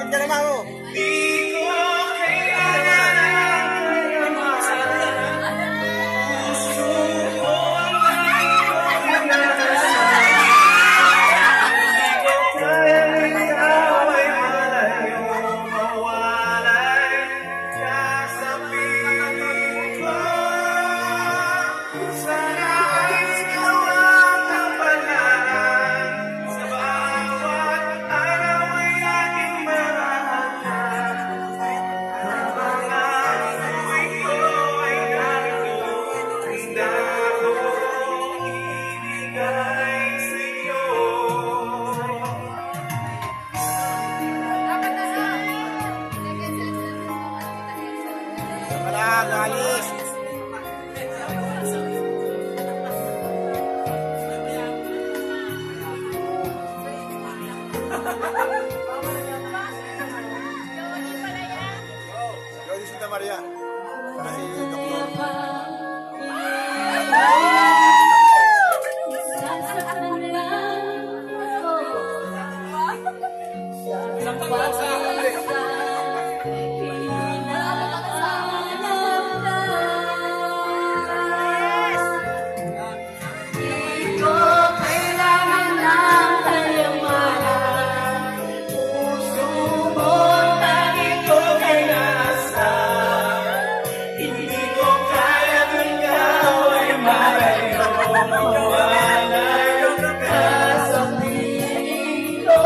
Lapit ka naman mo. Di ko kailangan ang masalan. Gusto ko lang pinasal. Di ko kaya ikaw ay malayo. Mawalay ka sa piling ko. Sana ay ikaw ang kapalaran. Sa bawat araw ay aking marahatan. Ang mga buhay ko ay narito. Handa kong ibigay sa'yo. Wala, galis. Joey Santa Maria. Para si Dr. Hindi ko kaya ikaw ay malayo. Mawalay ka sa piling ko.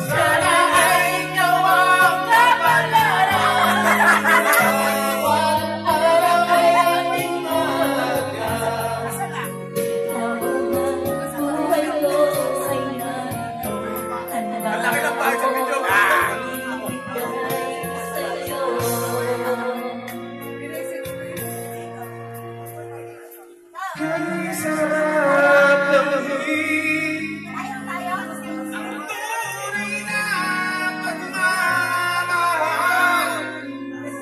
Sana ay ikaw ang kapalaran. Bawat araw ay ating mahalaga. Ang laki ng bahay sa video. Kay sarap lamig ang tunay na pagmamahal.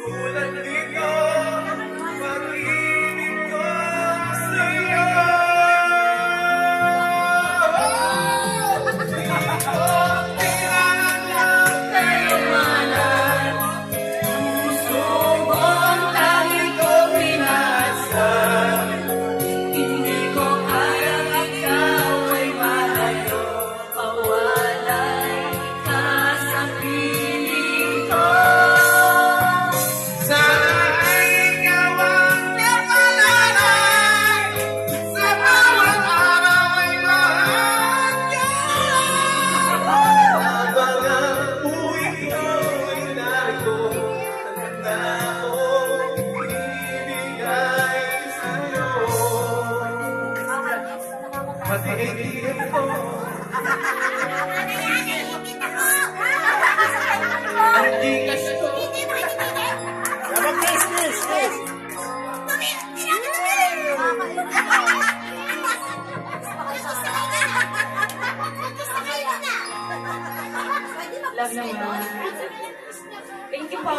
Tulad dito, pag-ibig ko sa'yo. Di ko kailangan kayamanan. Puso mo ang tanging ko pinasal. Hindi ko kayang ikaw ay malayo. Mawalay ka sa piling ko. Sana ay ikaw ang kapalaran. Sa bawat araw ay mahal ka. Habang ang buhay ko ay narito, handa kong ibigay sa'yo. Pati itigil ko. Ang likas ko. Dapat please, please, please. Love naman. Thank you po.